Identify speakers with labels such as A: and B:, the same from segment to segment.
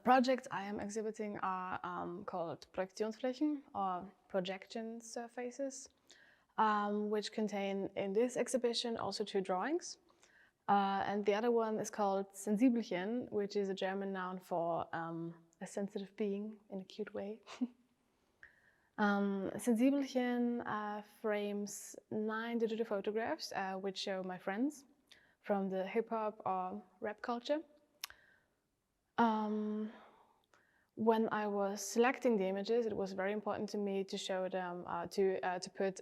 A: Projects I am exhibiting are called Projektionsflächen, or projection surfaces, which contain in this exhibition also 2 drawings. And the other one is called Sensibelchen, which is a German noun for a sensitive being in a cute way. Sensibelchen frames 9 digital photographs, which show my friends from the hip-hop or rap culture. When I was selecting the images, it was very important to me to show them, to put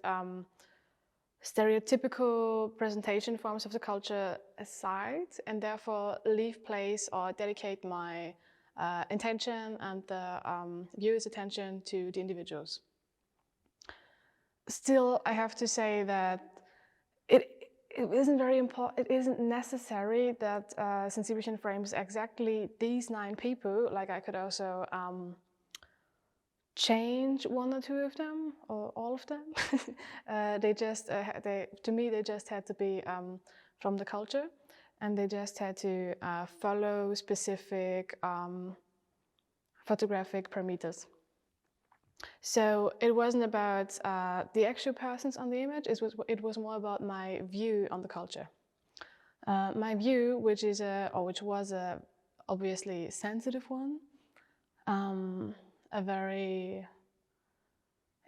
A: stereotypical presentation forms of the culture aside, and therefore leave place or dedicate my intention and the viewer's attention to the individuals. Still, I have to say that it isn't very important. It isn't necessary that Sensibelchen frames exactly these 9 people. Like, I could also change 1 or 2 of them, or all of them. To me, they just had to be from the culture, and they just had to follow specific photographic parameters. So it wasn't about the actual persons on the image. It was more about my view on the culture. My view, which was a obviously sensitive one, a very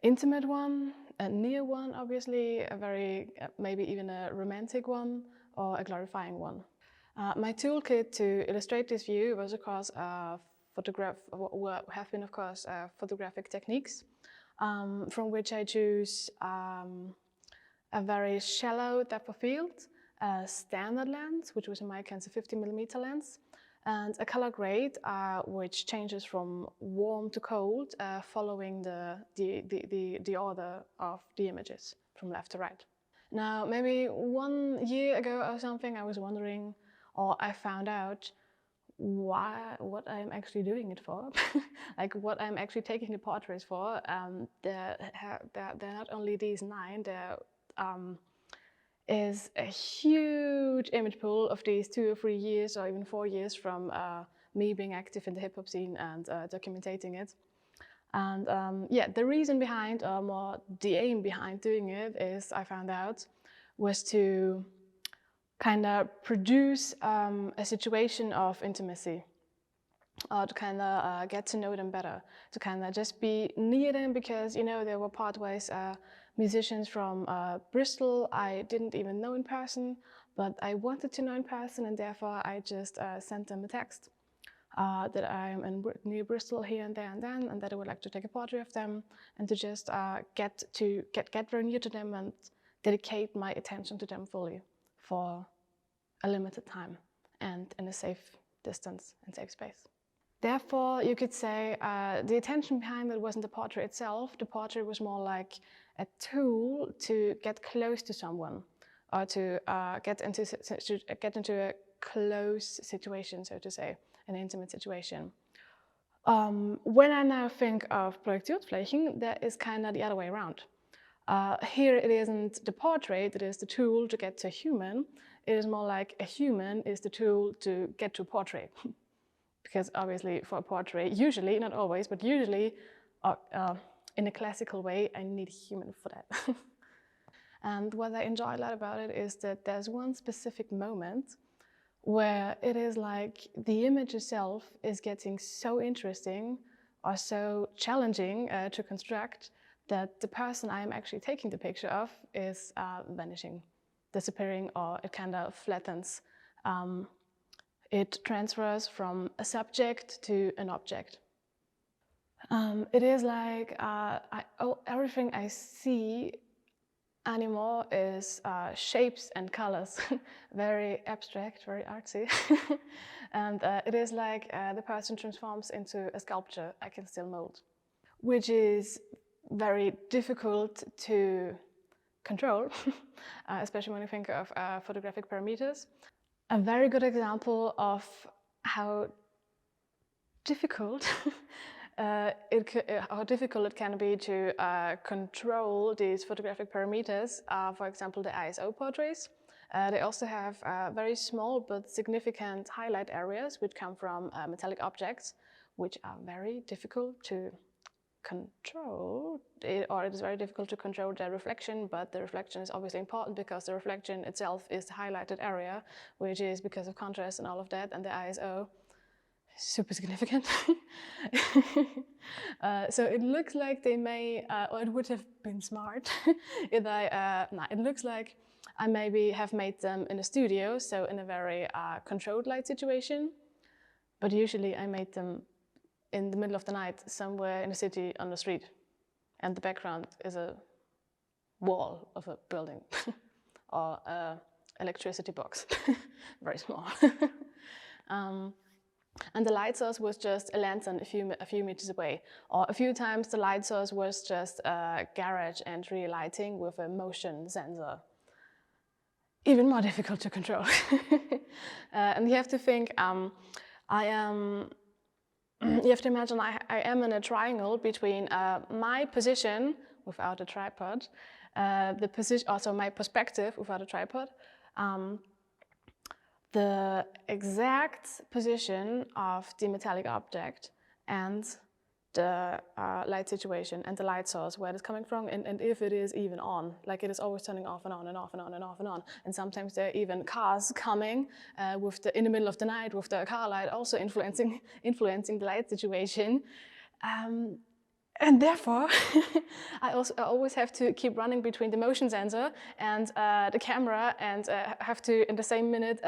A: intimate one, a near one, obviously, a very maybe even a romantic one, or a glorifying one. My toolkit to illustrate this view was, of course, photographic techniques, from which I choose a very shallow depth of field, a standard lens, which was in my case a 50mm lens, and a color grade, which changes from warm to cold, following the order of the images from left to right. Now, maybe 1 year ago or something, I was wondering, or I found out what I'm actually doing it for, like what I'm actually taking the portraits for. There not only these 9, there is a huge image pool of these 2 or 3 years, or even 4 years from me being active in the hip-hop scene and documenting it. And yeah, the reason behind, or more the aim behind doing it, is, I found out, was to kind of produce a situation of intimacy, or to kind of get to know them better, to kind of just be near them, because, you know, there were partways musicians from Bristol I didn't even know in person, but I wanted to know in person, and therefore I just sent them a text that I'm near Bristol here and there and then, and that I would like to take a portrait of them, and to just get very near to them and dedicate my attention to them fully for a limited time and in a safe distance and safe space. Therefore, you could say the attention behind it wasn't the portrait itself. The portrait was more like a tool to get close to someone, or to get into a close situation, so to say, an intimate situation. When I now think of Projektionsflächen, that is kind of the other way around. Here it isn't the portrait that is the tool to get to a human. It is more like a human is the tool to get to a portrait. Because obviously for a portrait, usually, not always, but usually in a classical way, I need a human for that. And what I enjoy a lot about it is that there's one specific moment where it is like the image itself is getting so interesting or so challenging to construct that the person I am actually taking the picture of is vanishing, disappearing, or it kind of flattens. It transfers from a subject to an object. It is like everything I see anymore is shapes and colors, very abstract, very artsy. And it is like the person transforms into a sculpture I can still mold, which is very difficult to control, especially when you think of photographic parameters. A very good example of how difficult how difficult it can be to control these photographic parameters. For example, the ISO portraits. They also have very small but significant highlight areas which come from metallic objects, which are very difficult to control, or it is very difficult to control the reflection, but the reflection is obviously important because the reflection itself is the highlighted area, which is because of contrast and all of that, and the ISO super significant. So it looks like they may, or it would have been smart if it looks like I maybe have made them in a studio, so in a very controlled light situation, but usually I made them in the middle of the night somewhere in the city on the street, and the background is a wall of a building or an electricity box, very small. And the light source was just a lantern a few meters away. Or a few times the light source was just a garage entry lighting with a motion sensor. Even more difficult to control. And you have to think, you have to imagine I am in a triangle between my position without a tripod, also my perspective without a tripod, the exact position of the metallic object and the light situation and the light source, where it's coming from, and if it is even on, like it is always turning off and on and off and on and off and on. And sometimes there are even cars coming in the middle of the night with the car light also influencing the light situation. And therefore, I always have to keep running between the motion sensor and the camera, and have to, in the same minute,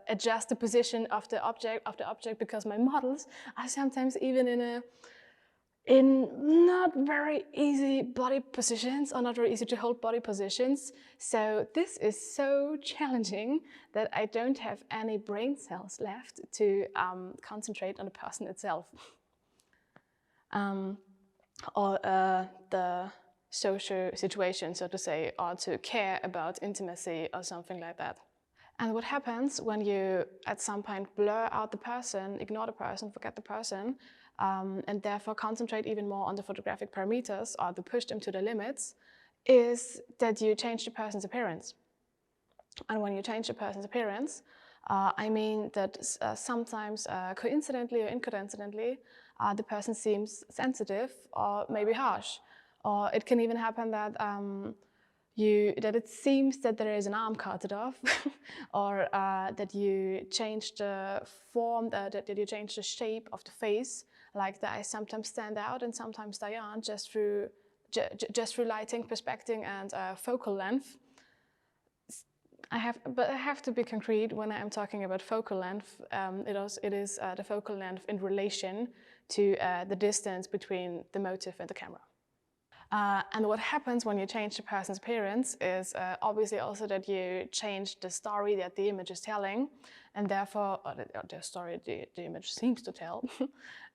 A: adjust the position of the object because my models are sometimes even in not very easy body positions, or not very easy to hold body positions. So this is so challenging that I don't have any brain cells left to concentrate on the person itself. Or the social situation, so to say, or to care about intimacy or something like that. And what happens when you at some point blur out the person, ignore the person, forget the person, and therefore concentrate even more on the photographic parameters, or to push them to the limits, is that you change the person's appearance. And when you change the person's appearance, I mean that sometimes coincidentally or incoincidentally, the person seems sensitive or maybe harsh. Or it can even happen that that it seems that there is an arm carted off, or that you change the form, that you change the shape of the face, like the eyes sometimes stand out and sometimes they aren't, just through lighting, perspective, and focal length. But I have to be concrete when I am talking about focal length. It is the focal length in relation to the distance between the motive and the camera. And what happens when you change the person's appearance is obviously also that you change the story that the image is telling, and therefore, the story the image seems to tell,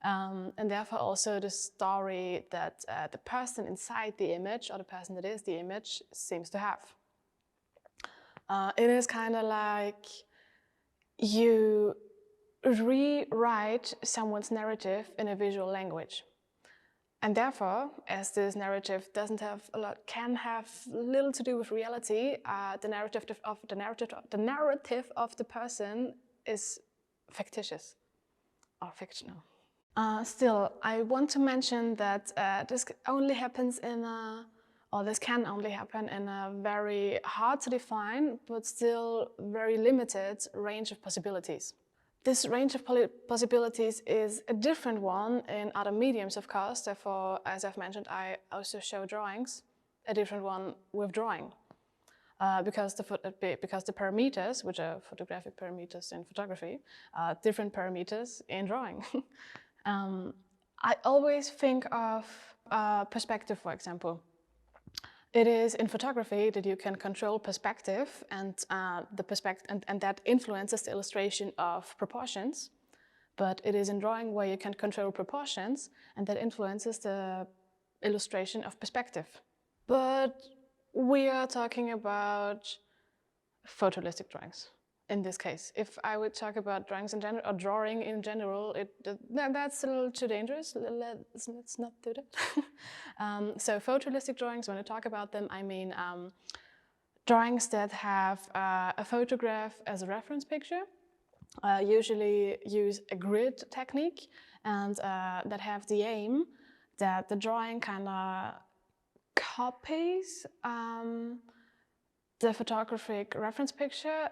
A: and therefore also the story that the person inside the image, or the person that is the image, seems to have. It is kind of like you rewrite someone's narrative in a visual language. And therefore, as this narrative can have little to do with reality, the narrative of the person is fictitious or fictional. Still, I want to mention that this only happens this can only happen in a very hard to define, but still very limited range of possibilities. This range of possibilities is a different one in other mediums, of course. Therefore, as I've mentioned, I also show drawings, a different one with drawing. Because the parameters, which are photographic parameters in photography, are different parameters in drawing. I always think of perspective, for example. It is in photography that you can control perspective, and and that influences the illustration of proportions. But it is in drawing where you can control proportions, and that influences the illustration of perspective. But we are talking about photorealistic drawings in this case. If I would talk about drawings in general, or drawing in general, that's a little too dangerous. Let's not do that. So photorealistic drawings, when I talk about them, I mean drawings that have a photograph as a reference picture, usually use a grid technique, and that have the aim that the drawing kind of copies the photographic reference picture,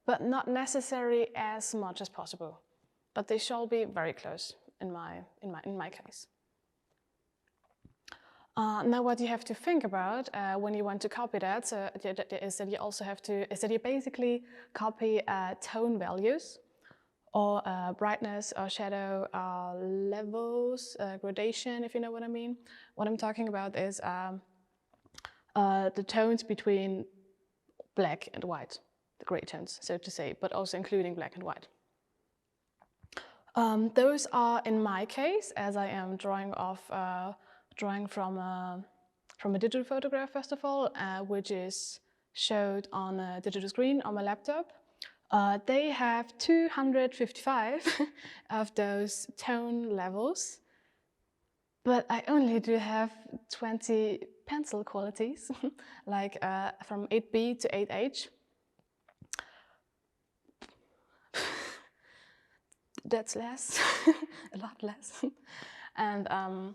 A: but not necessarily as much as possible. But they shall be very close in my case. Now, what you have to think about when you want to copy that is that you also have to basically copy tone values, or brightness, or shadow, levels, gradation, if you know what I mean. What I'm talking about is the tones between black and white, the gray tones, so to say, but also including black and white. Those are, in my case, as I am drawing from a digital photograph, first of all, which is showed on a digital screen on my laptop. They have 255 of those tone levels, but I only do have 20 pencil qualities, like from 8B to 8H. That's less, a lot less. And a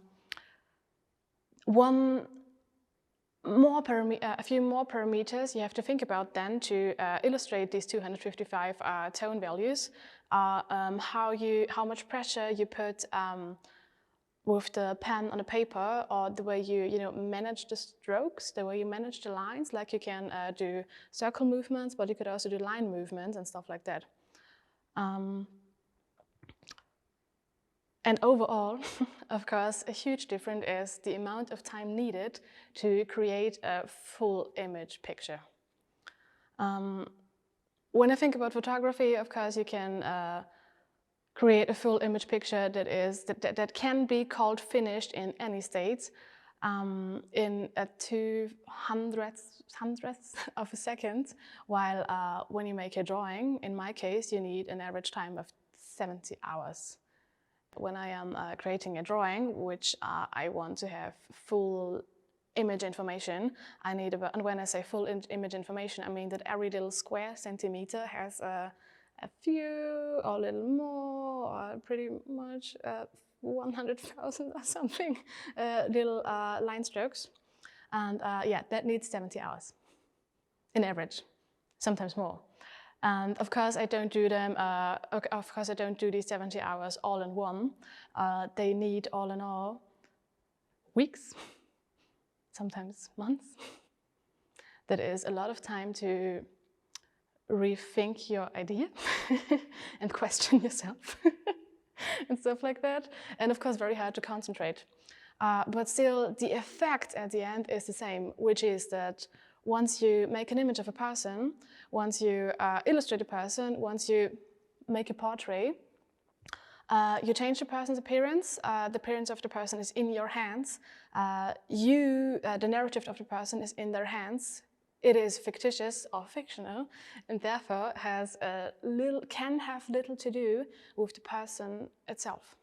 A: few more parameters you have to think about then to illustrate these 255 tone values are how much pressure you put with the pen on the paper, or the way you manage the strokes, the way you manage the lines. Like you can do circle movements, but you could also do line movements and stuff like that. And overall, of course, a huge difference is the amount of time needed to create a full image picture. When I think about photography, of course, you can create a full image picture that can be called finished in any state in a 200th of a second, while when you make a drawing, in my case, you need an average time of 70 hours. When I am creating a drawing, which I want to have full image information, and when I say full image information, I mean that every little square centimeter has a few, or a little more, or pretty much 100,000 or something little line strokes. And yeah, that needs 70 hours in average, sometimes more. And of course, I don't do them. Of course, I don't do these 70 hours all in one. They need, all in all, weeks, sometimes months. That is a lot of time to rethink your idea and question yourself and stuff like that. And of course, very hard to concentrate. But still, the effect at the end is the same, which is that once you make an image of a person, once you illustrate a person, once you make a portrait, you change the person's appearance. The appearance of the person is in your hands. The narrative of the person is in their hands. It is fictitious or fictional, and therefore can have little to do with the person itself.